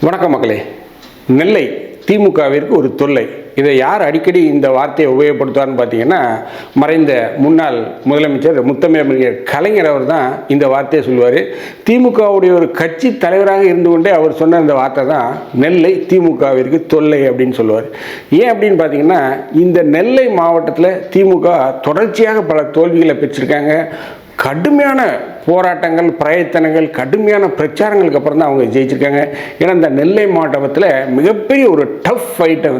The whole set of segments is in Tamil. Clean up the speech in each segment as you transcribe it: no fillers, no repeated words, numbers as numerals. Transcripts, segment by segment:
வணக்கம் மக்களே. நெல்லை திமுகவிற்கு ஒரு தொல்லை. இதை யார் அடிக்கடி இந்த வார்த்தையை உபயோகப்படுத்துவார்னு பார்த்தீங்கன்னா, மறைந்த முன்னாள் முதலமைச்சர் முத்தமிழறிஞர் கலைஞர் அவர் தான் இந்த வார்த்தையை சொல்லுவார். திமுகவுடைய ஒரு கட்சி தலைவராக இருந்து கொண்டே அவர் சொன்ன இந்த வார்த்தை தான் நெல்லை திமுகவிற்கு தொல்லை அப்படின்னு சொல்லுவார். ஏன் அப்படின்னு பார்த்தீங்கன்னா, இந்த நெல்லை மாவட்டத்தில் திமுக தொடர்ச்சியாக பல தோல்விகளை பெற்றிருக்காங்க. கடுமையான போராட்டங்கள், பிரயத்தனங்கள், கடுமையான பிரச்சாரங்களுக்கு அப்புறம் தான் அவங்க ஜெயிச்சிருக்காங்க. ஏன்னா இந்த நெல்லை மாவட்டத்தில் மிகப்பெரிய ஒரு டஃப் ஃபைட்டை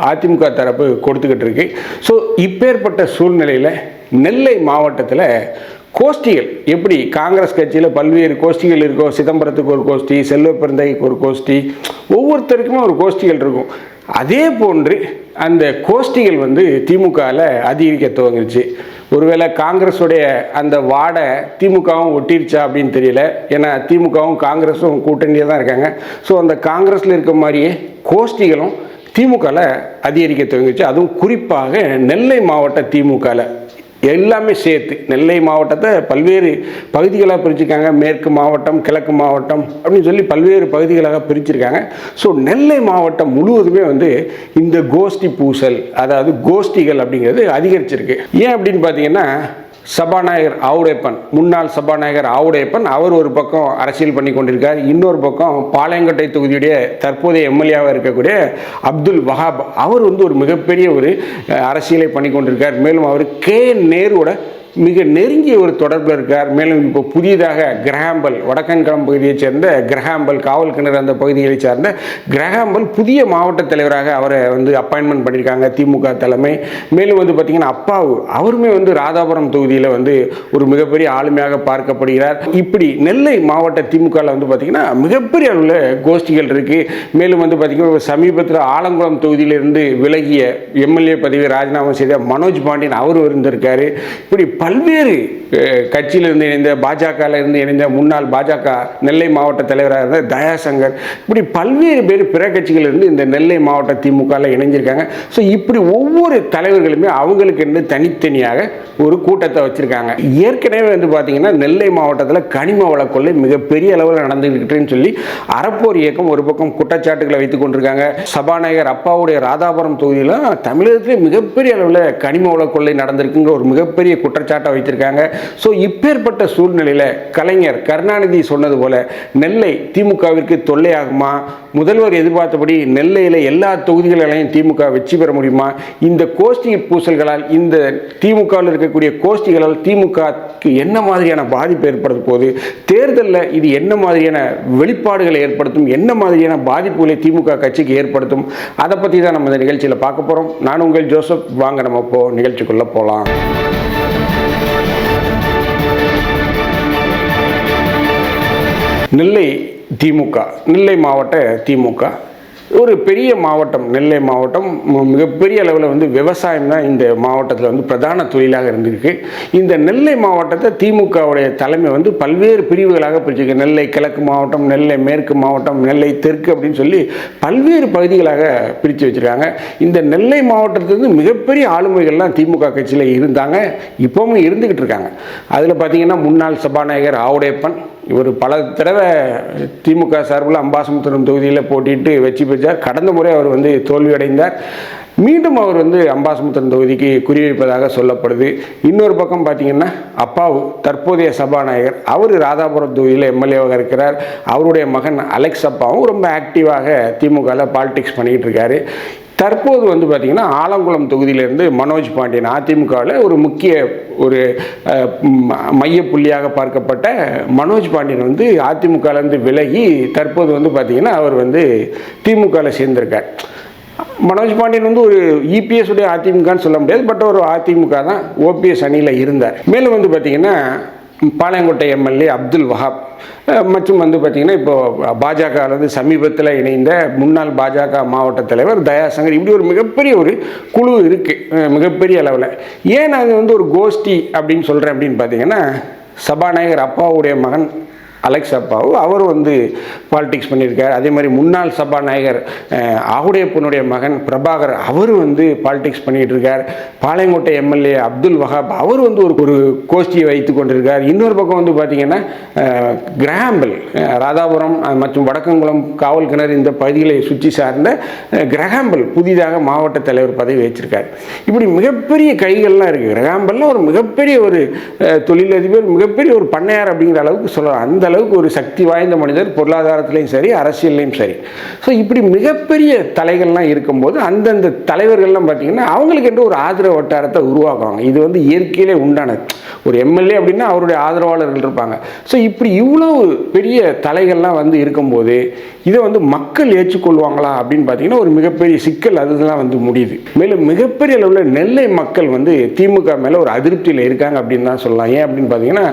அதிமுக தரப்பு கொடுத்துக்கிட்டு இருக்கு. ஸோ இப்பேற்பட்ட சூழ்நிலையில் நெல்லை மாவட்டத்தில் கோஷ்டிகள் எப்படி காங்கிரஸ் கட்சியில் பல்வேறு கோஷ்டிகள் இருக்கோ, சிதம்பரத்துக்கு ஒரு கோஷ்டி, செல்வ பெருந்தைக்கு ஒரு கோஷ்டி, ஒவ்வொருத்தருக்குமே ஒரு கோஷ்டிகள் இருக்கும். அதே போன்று அந்த கோஷ்டிகள் திமுகவில் அதிகரிக்க துவங்கிருச்சு. ஒருவேளை காங்கிரஸுடைய அந்த வாடை திமுகவும் ஒட்டிருச்சா அப்படின்னு தெரியல. ஏன்னா திமுகவும் காங்கிரஸும் கூட்டணியாக தான் இருக்காங்க. ஸோ அந்த காங்கிரஸில் இருக்க மாதிரியே கோஷ்டிகளும் திமுகவில் அதிகரிக்க துவங்கிச்சு. அதுவும் குறிப்பாக நெல்லை மாவட்ட திமுகவில் எல்லாமே சேர்த்து நெல்லை மாவட்டத்தை பல்வேறு பகுதிகளாக பிரிச்சிருக்காங்க. மேற்கு மாவட்டம், கிழக்கு மாவட்டம் அப்படின்னு சொல்லி பல்வேறு பகுதிகளாக பிரிச்சிருக்காங்க. ஸோ நெல்லை மாவட்டம் முழுவதுமே இந்த கோஷ்டி பூசல், அதாவது கோஷ்டிகள் அப்படிங்கிறது அதிகரிச்சிருக்கு. ஏன் அப்படின்னு பார்த்தீங்கன்னா, சபாநாயகர் ஆவுடையப்பன், முன்னாள் சபாநாயகர் ஆவுடையப்பன் அவர் ஒரு பக்கம் அரசியல் பண்ணி கொண்டிருக்கார். இன்னொரு பக்கம் பாளையங்கோட்டை தொகுதியுடைய தற்போதைய எம்எல்ஏவாக இருக்கக்கூடிய அப்துல் வஹாப் அவர் ஒரு மிகப்பெரிய ஒரு அரசியலை பண்ணி கொண்டிருக்கார். மேலும் அவர் நேருவோட மிக நெருங்கிய ஒரு தொடர்பில் இருக்கார். மேலும் இப்போ புதிதாக கிரஹாம்பல், வடக்கன்களம் பகுதியைச் சேர்ந்த கிரஹாம்பல், காவல் கிணறு அந்த பகுதிகளை சார்ந்த கிரஹாம்பல் புதிய மாவட்ட தலைவராக அவரை அப்பாயின்மெண்ட் பண்ணியிருக்காங்க திமுக தலைமை. மேலும் பார்த்திங்கன்னா அப்பாவு அவருமே ராதாபுரம் தொகுதியில் ஒரு மிகப்பெரிய ஆளுமையாக பார்க்கப்படுகிறார். இப்படி நெல்லை மாவட்ட திமுகவில் பார்த்திங்கன்னா மிகப்பெரிய அளவில் கோஷ்டிகள் இருக்குது. மேலும் பார்த்திங்கன்னா சமீபத்தில் ஆலங்குளம் தொகுதியிலிருந்து விலகிய எம்எல்ஏ பதவி ராஜினாமா செய்த மனோஜ் பாண்டியன் அவர் இருந்திருக்காரு. இப்படி பல்வேறு கட்சியிலிருந்து இணைந்த, பாஜகவில் இருந்து இணைந்த முன்னாள் பாஜக நெல்லை மாவட்ட தலைவராக இருந்த தயாசங்கர், இப்படி பல்வேறு பேர் பிற கட்சிகளிலிருந்து இந்த நெல்லை மாவட்ட திமுகவில் இணைஞ்சிருக்காங்க. ஸோ இப்படி ஒவ்வொரு தலைவர்களுமே அவங்களுக்கு தனித்தனியாக ஒரு கூட்டத்தை வச்சுருக்காங்க. ஏற்கனவே பார்த்தீங்கன்னா நெல்லை மாவட்டத்தில் கனிம வள கொள்ளை மிகப்பெரிய அளவில் நடந்துக்கிட்டுன்னு சொல்லி அறப்போர் இயக்கம் ஒரு பக்கம் குற்றச்சாட்டுகளை வைத்துக் கொண்டிருக்காங்க. சபாநாயகர் அப்பாவுடைய ராதாபுரம் தொகுதியில் தமிழகத்திலே மிகப்பெரிய அளவில் கனிம வள கொள்ளை நடந்திருக்குங்கிற ஒரு மிகப்பெரிய குற்றச்சாட்டை வைத்திருக்காங்க. ஸோ இப்பேற்பட்ட சூழ்நிலையில் கலைஞர் கருணாநிதி சொன்னது போல நெல்லை திமுகவிற்கு தொல்லையாகுமா? முதல்வர் எதிர்பார்த்தபடி நெல்லையில் எல்லா தொகுதிகளிலையும் திமுக வெற்றி பெற முடியுமா? இந்த கோஷ்டி பூசல்களால், இந்த திமுகவில் இருக்கக்கூடிய கோஷ்டிகளால் திமுகவுக்கு என்ன மாதிரியான பாதிப்பு ஏற்படுத்த போகுது? தேர்தலில் இது என்ன மாதிரியான வெளிப்பாடுகளை ஏற்படுத்தும்? என்ன மாதிரியான பாதிப்புகளை திமுக கட்சிக்கு ஏற்படுத்தும்? அதை பற்றி தான் நம்ம இந்த நிகழ்ச்சியில் பார்க்க போகிறோம். நான் உங்கள் ஜோசப். வாங்க நம்ம இப்போ நிகழ்ச்சிக்குள்ளே போகலாம். நெல்லை திமுக, நெல்லை மாவட்ட திமுக ஒரு பெரிய மாவட்டம். நெல்லை மாவட்டம் மிகப்பெரிய அளவில் விவசாயம் தான் இந்த மாவட்டத்தில் பிரதான தொழிலாக இருந்திருக்கு. இந்த நெல்லை மாவட்டத்தை திமுகவுடைய தலைமை பல்வேறு பிரிவுகளாக பிரிச்சிருக்கு. நெல்லை கிழக்கு மாவட்டம், நெல்லை மேற்கு மாவட்டம், நெல்லை தெற்கு அப்படின்னு சொல்லி பல்வேறு பகுதிகளாக பிரித்து வச்சுருக்காங்க. இந்த நெல்லை மாவட்டத்திலிருந்து மிகப்பெரிய ஆளுமைகள்லாம் திமுக கட்சியில் இருந்தாங்க, இப்போவும் இருந்துக்கிட்டு இருக்காங்க. அதில் பார்த்திங்கன்னா முன்னாள் சபாநாயகர் ஆவுடையப்பன் இவர் பல தடவை திமுக சார்பில் அம்பாசமுத்திரம் தொகுதியில் போட்டிட்டு வெற்றி பெற்றார். கடந்த முறை அவர் தோல்வியடைந்தார். மீண்டும் அவர் அம்பாசமுத்திரம் தொகுதிக்கு குறிவைப்பதாக சொல்லப்படுது. இன்னொரு பக்கம் பார்த்திங்கன்னா அப்பாவு தற்போதைய சபாநாயகர் அவர் ராதாபுரம் தொகுதியில் எம்எல்ஏவாக இருக்கிறார். அவருடைய மகன் அலெக்ஸ் அப்பாவும் ரொம்ப ஆக்டிவாக திமுகவில் பாலிடிக்ஸ் பண்ணிக்கிட்டு இருக்காரு. தற்போது பார்த்திங்கன்னா ஆலங்குளம் தொகுதியிலிருந்து மனோஜ் பாண்டியன் அதிமுகவில் ஒரு முக்கிய ஒரு மையப்புள்ளியாக பார்க்கப்பட்ட மனோஜ் பாண்டியன் அதிமுகவிலேருந்து விலகி தற்போது பார்த்திங்கன்னா அவர் திமுகவில் சேர்ந்திருக்கார். மனோஜ் பாண்டியன் ஒரு இபிஎஸ் உடைய அதிமுகன்னு சொல்ல முடியாது, பட் ஒரு அதிமுக தான், ஓபிஎஸ் அணியில் இருந்தார். மேலும் பார்த்திங்கன்னா பாளையங்கோட்டை எம்எல்ஏ அப்துல் வஹாப் மற்றும் பார்த்திங்கன்னா இப்போ பாஜக சமீபத்தில் இணைந்த முன்னாள் பாஜக மாவட்ட தலைவர் தயாசங்கர், இப்படி ஒரு மிகப்பெரிய ஒரு குழு இருக்குது மிகப்பெரிய அளவில். ஏன் அது ஒரு கோஷ்டி அப்படின்னு சொல்கிறேன் அப்படின்னு பார்த்தீங்கன்னா, சபாநாயகர் அப்பாவுடைய மகன் அலெக்ஸ் அப்பாவு அவர் வந்து பாலிடிக்ஸ் பண்ணியிருக்கார். அதே மாதிரி முன்னாள் சபாநாயகர் ஆவுடையப்பனுடைய மகன் பிரபாகர் அவர் வந்து பாலிடிக்ஸ் பண்ணிகிட்டு இருக்கார். பாளையங்கோட்டை எம்எல்ஏ அப்துல் வஹாப் அவர் வந்து ஒரு கோஷ்டியை வைத்து கொண்டிருக்கார். இன்னொரு பக்கம் வந்து பார்த்திங்கன்னா கிரஹாம்பல் ராதாபுரம் மற்றும் வடக்கங்குளம் காவல் கிணறு இந்த பகுதிகளை சுற்றி சார்ந்த கிரஹாம்பல் புதிதாக மாவட்ட தலைவர் பதவி வச்சிருக்கார். இப்படி மிகப்பெரிய கைகள்லாம் இருக்குது. கிரஹாம்பல்லாம் ஒரு மிகப்பெரிய ஒரு தொழிலதிபர், மிகப்பெரிய ஒரு பண்ணையார் அப்படிங்கிற அளவுக்கு சொல்லலாம். அந்த அளவுக்கு ஒரு சக்தி வாய்ந்த மனிதர், பொருளாதாரத்திலையும் சரி அரசியல்லையும் சரி. ஸோ இப்படி மிகப்பெரிய தலைகள்லாம் இருக்கும்போது அந்தந்த தலைவர்கள்லாம் பார்த்திங்கன்னா அவங்களுக்கு என்று ஒரு ஆதரவு வட்டாரத்தை உருவாக்குவாங்க. இது வந்து இயற்கையிலே உண்டானது. ஒரு எம்எல்ஏ அப்படின்னா அவருடைய ஆதரவாளர்கள் இருப்பாங்க. ஸோ இப்படி இவ்வளோ பெரிய தலைகள்லாம் வந்து இருக்கும்போது இதை வந்து மக்கள் ஏற்றுக்கொள்வாங்களா அப்படின்னு பார்த்தீங்கன்னா ஒரு மிகப்பெரிய சிக்கல் அதுதான் வந்து முடியுது. மேலும் மிகப்பெரிய அளவில் நெல்லை மக்கள் வந்து திமுக மேலே ஒரு அதிருப்தியில் இருக்காங்க அப்படின்னு தான் சொல்லலாம். ஏன் அப்படின்னு பார்த்தீங்கன்னா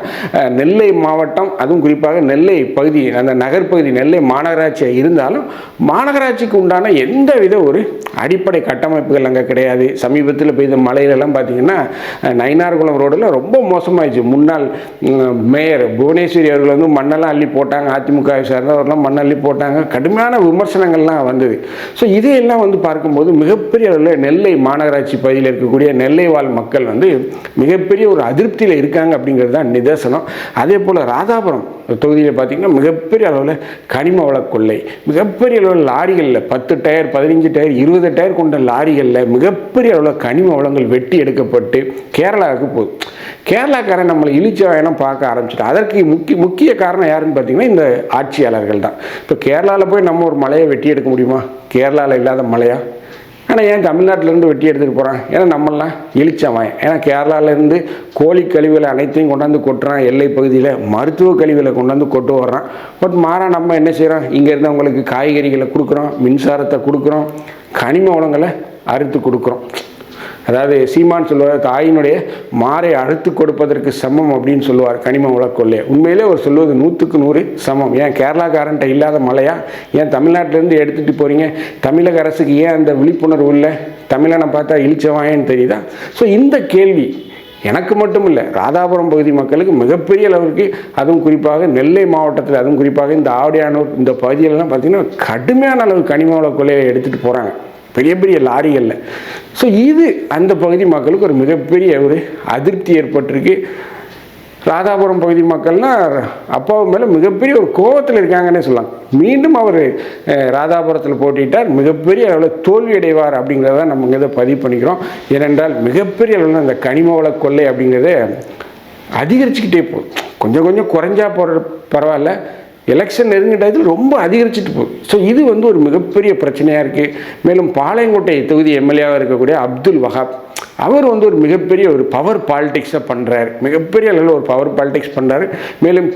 நெல்லை மாவட்டம், அதுவும் குறிப்பாக நெல்லை பகுதி, அந்த நகர்பகுதி நெல்லை மாநகராட்சியாக இருந்தாலும் மாநகராட்சிக்கு உண்டான எந்தவித ஒரு அடிப்படை கட்டமைப்புகள் அங்கே கிடையாது. சமீபத்தில் பெய்த மழையிலெல்லாம் பார்த்தீங்கன்னா நயினார்குளம் ரோடில் ரொம்ப மோசமாயிடுச்சு. முன்னாள் மேயர் புவனேஸ்வரி அவர்கள் வந்து மண்ணெல்லாம் அள்ளி போட்டாங்க, அதிமுக சார்ந்தவர்கள்லாம் மண் அள்ளி போட்டாங்க, கடுமையான விமர்சனங்கள்லாம் வந்தது. ஸோ இதையெல்லாம் வந்து பார்க்கும்போது மிகப்பெரிய அளவில் நெல்லை மாநகராட்சி பகுதியில் இருக்கக்கூடிய நெல்லை வாழ் மக்கள் வந்து மிகப்பெரிய ஒரு அதிருப்தியில் இருக்காங்க அப்படிங்கிறது தான் நிதர்சனம். அதே போல் ராதாபுரம் தொகுதியில் பார்த்திங்கன்னா மிகப்பெரிய அளவில் கனிம வள கொள்ளை, மிகப்பெரிய அளவில் லாரிகளில் 10 டயர் 15 டயர் 20 டயர் கொண்ட லாரிகளில் மிகப்பெரிய அளவில் கனிம வளங்கள் வெட்டி எடுக்கப்பட்டு கேரளாவுக்கு போகுது. கேரளாக்காரன் நம்மளை இழிச்சவாயனம் பார்க்க ஆரம்பிச்சிட்டோம். அதற்கு முக்கிய காரணம் யாருன்னு பார்த்தீங்கன்னா இந்த ஆட்சியாளர்கள் தான். இப்போ கேரளாவில் போய் நம்ம ஒரு மலையை வெட்டி எடுக்க முடியுமா? கேரளாவில் இல்லாத மலையா? ஆனால் ஏன் தமிழ்நாட்டிலேருந்து வெட்டி எடுத்துகிட்டு போகிறான்? ஏன்னா நம்மளாம் இழிச்சவன். ஏன்னா கேரளாவிலேருந்து கோழி கழிவுகளை அனைத்தையும் கொண்டாந்து கொட்டுறான், எல்லை பகுதியில் மருத்துவ கழிவுகளை கொண்டாந்து கொட்டு வர்றான். பட் மாறாக நம்ம என்ன செய்கிறோம்? இங்கேருந்து அவங்களுக்கு காய்கறிகளை கொடுக்குறோம், மின்சாரத்தை கொடுக்குறோம், கனிம வளங்களை அறுத்து கொடுக்குறோம். அதாவது சீமான் சொல்லுவார், தாயினுடைய மாறை அறுத்து கொடுப்பதற்கு சமம் அப்படின்னு சொல்லுவார் கனிம வள கொள்ளையை. உண்மையிலே அவர் சொல்லுவது 100க்கு 100 சமம். ஏன் கேரளாக்காரன்ட்ட இல்லாத மலையா? ஏன் தமிழ்நாட்டிலேருந்து எடுத்துகிட்டு போகிறீங்க? தமிழக அரசுக்கு ஏன் அந்த விழிப்புணர்வு இல்லை? தமிழனை பார்த்தா இழிச்சவாயன்னு தெரியுதா? ஸோ இந்த கேள்வி எனக்கு மட்டும் இல்லை, ராதாபுரம் பகுதி மக்களுக்கு மிகப்பெரிய அளவுக்கு, அதுவும் குறிப்பாக நெல்லை மாவட்டத்தில், அதுவும் குறிப்பாக இந்த ஆவடியானூர் இந்த பகுதிகளெல்லாம் பார்த்திங்கன்னா கடுமையான அளவு கனிம வள கொள்ளையை எடுத்துகிட்டு போகிறாங்க பெரிய பெரிய லாரிகளில். ஸோ இது அந்த பகுதி மக்களுக்கு ஒரு மிகப்பெரிய ஒரு அதிருப்தி ஏற்பட்டிருக்கு. ராதாபுரம் பகுதி மக்கள்னா அப்பாவு மேலே மிகப்பெரிய ஒரு கோபத்தில் இருக்காங்கன்னே சொல்லலாம். மீண்டும் அவர் ராதாபுரத்தில் போட்டிட்டார், மிகப்பெரிய அளவில் தோல்வி அடைவார் அப்படிங்கிறத நம்ம இதை பதிவு பண்ணிக்கிறோம். ஏனென்றால் மிகப்பெரிய அளவில் அந்த கனிம வள கொள்ளை அப்படிங்கிறத அதிகரிச்சுக்கிட்டே போகுது. கொஞ்சம் கொஞ்சம் குறைஞ்சா போகிற பரவாயில்ல, எலெக்ஷன் நெருங்கிட்டதில் ரொம்ப அதிகரிச்சுட்டு போகுது. ஸோ இது வந்து ஒரு மிகப்பெரிய பிரச்சனையாக இருக்குது. மேலும் பாளையங்கோட்டை தொகுதி எம்எல்ஏவாக இருக்கக்கூடிய அப்துல் வஹாப் அவர் வந்து ஒரு மிகப்பெரிய ஒரு பவர் பாலிடிக்ஸை பண்ணுறாரு, மிகப்பெரிய அளவில் ஒரு பவர் பாலிடிக்ஸ் பண்ணுறாரு. மேலும்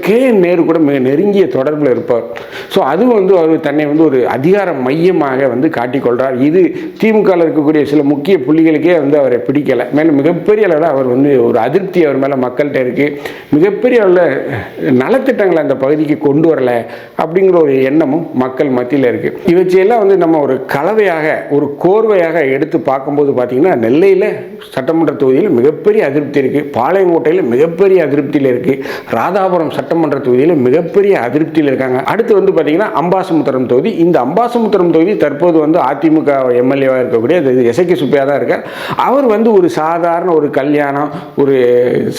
நேரு கூட மிக நெருங்கிய தொடர்பில் இருப்பார். ஸோ அது வந்து அவர் தன்னை வந்து ஒரு அதிகார மையமாக வந்து காட்டிக்கொள்கிறார். இது திமுகவில் இருக்கக்கூடிய சில முக்கிய புள்ளிகளுக்கே வந்து அவரை பிடிக்கலை. மேலும் மிகப்பெரிய அளவில் அவர் வந்து ஒரு அதிருப்தி அவர் மேலே மக்கள்கிட்ட இருக்குது. மிகப்பெரிய அளவில் நலத்திட்டங்களை அந்த பகுதிக்கு கொண்டு வரலை அப்படிங்கிற ஒரு எண்ணமும் மக்கள் மத்தியில் இருக்குது. இவற்றையெல்லாம் வந்து நம்ம ஒரு கலவையாக ஒரு கோர்வையாக எடுத்து பார்க்கும்போது பார்த்திங்கன்னா நெல்லையில் சட்டமன்ற தொகுதியில் மிகப்பெரிய அதிருப்தி இருக்குது, பாளையங்கோட்டையில் மிகப்பெரிய அதிருப்தியில் இருக்குது, ராதாபுரம் சட்டமன்ற தொகுதியில் மிகப்பெரிய அதிருப்தியில் இருக்காங்க. அடுத்து வந்து பார்த்திங்கன்னா அம்பாசமுத்திரம் தொகுதி. இந்த அம்பாசமுத்திரம் தொகுதி தற்போது வந்து அதிமுக எம்எல்ஏவாக இருக்கக்கூடிய எசக்கி சுப்பையா தான் இருக்கார். அவர் வந்து ஒரு சாதாரண ஒரு கல்யாணம், ஒரு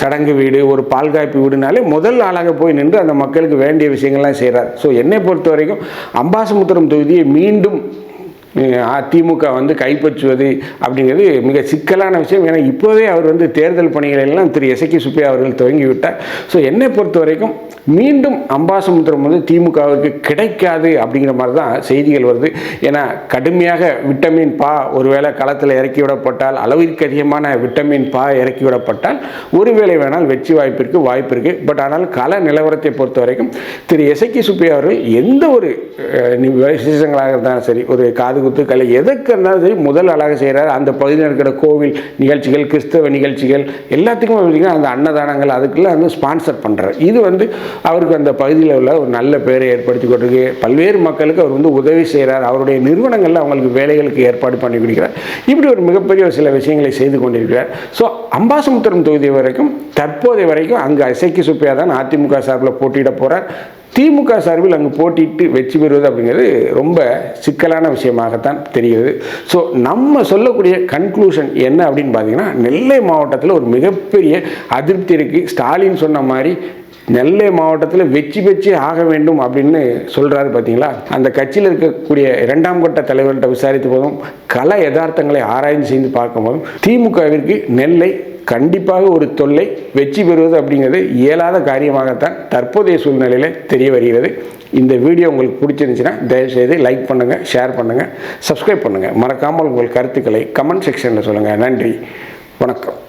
சடங்கு வீடு, ஒரு பால்காய்ப்பு வீடுனாலே முதல் ஆளாக போய் நின்று அந்த மக்களுக்கு வேண்டிய விஷயங்கள்லாம் செய்கிறார். ஸோ என்னை பொறுத்த வரைக்கும் அம்பாசமுத்திரம் தொகுதியை மீண்டும் அதிமுக வந்து கைப்பற்றுவது அப்படிங்கிறது மிக சிக்கலான விஷயம். ஏன்னா இப்போவே அவர் வந்து தேர்தல் பணிகள் எல்லாம் திரு எசக்கி சுப்பையா அவர்கள் துவங்கிவிட்டார். ஸோ என்னை பொறுத்த வரைக்கும் மீண்டும் அம்பாசமுத்திரம் வந்து திமுகவுக்கு கிடைக்காது அப்படிங்கிற மாதிரி தான் செய்திகள் வருது. ஏன்னா கடுமையாக விட்டமின் பா ஒருவேளை களத்தில் இறக்கி விடப்பட்டால், அளவிற்கு அதிகமான விட்டமின் பா இறக்கி விடப்பட்டால் ஒருவேளை வேணால் வெற்றி வாய்ப்பு இருக்குது. பட் ஆனால் கள நிலவரத்தை பொறுத்த வரைக்கும் திரு எசக்கி சுப்பையா அவர்கள் எந்த ஒரு விசேஷங்களாக இருந்தாலும் சரி, ஒரு காது குத்து கலை எதற்கு இருந்தாலும் சரி முதல் அழகாக செய்கிறார். அந்த பகுதியில் இருக்கிற கோவில் நிகழ்ச்சிகள், கிறிஸ்தவ நிகழ்ச்சிகள் எல்லாத்துக்கும் பார்த்தீங்கன்னா அந்த அன்னதானங்கள் அதுக்கெல்லாம் வந்து ஸ்பான்சர் பண்ணுறார். இது வந்து அவருக்கு அந்த பகுதியில் உள்ள ஒரு நல்ல பேரை ஏற்படுத்தி கொண்டிருக்கு. பல்வேறு மக்களுக்கு அவர் வந்து உதவி செய்கிறார். அவருடைய நிறுவனங்களில் அவங்களுக்கு வேலைகளுக்கு ஏற்பாடு பண்ணி கொடுக்கிறார். இப்படி ஒரு மிகப்பெரிய சில விஷயங்களை செய்து கொண்டிருக்கிறார். ஸோ அம்பாசமுத்திரம் தொகுதி வரைக்கும் தற்போதைய வரைக்கும் அங்கே எசக்கி சுப்பையா தான் அதிமுக சார்பில் போட்டியிட போகிறார். திமுக சார்பில் அங்கு போட்டியிட்டு வெற்றி பெறுவது அப்படிங்கிறது ரொம்ப சிக்கலான விஷயமாகத்தான் தெரிகிறது. ஸோ நம்ம சொல்லக்கூடிய கன்க்ளூஷன் என்ன அப்படின்னு பார்த்தீங்கன்னா, நெல்லை மாவட்டத்தில் ஒரு மிகப்பெரிய அதிருப்தி இருக்குது. ஸ்டாலின் சொன்ன மாதிரி நெல்லை மாவட்டத்தில் வெற்றி பெற்று ஆக வேண்டும் அப்படின்னு சொல்கிறாரு பார்த்தீங்களா. அந்த கட்சியில் இருக்கக்கூடிய 2ஆம் கட்ட தலைவர்கிட்ட விசாரித்த போதும் கள யதார்த்தங்களை ஆராய்ந்து செய்து பார்க்கும்போதும் திமுகவிற்கு நெல்லை கண்டிப்பாக ஒரு தொல்லை, வெற்றி பெறுவது அப்படிங்கிறது இயலாத காரியமாகத்தான் தற்போதைய சூழ்நிலையில் தெரிய வருகிறது. இந்த வீடியோ உங்களுக்கு பிடிச்சிருந்துச்சுன்னா தயவுசெய்து லைக் பண்ணுங்கள், ஷேர் பண்ணுங்கள், சப்ஸ்கிரைப் பண்ணுங்கள். மறக்காமல் உங்கள் கருத்துக்களை கமெண்ட் செக்ஷனில் சொல்லுங்கள். நன்றி, வணக்கம்.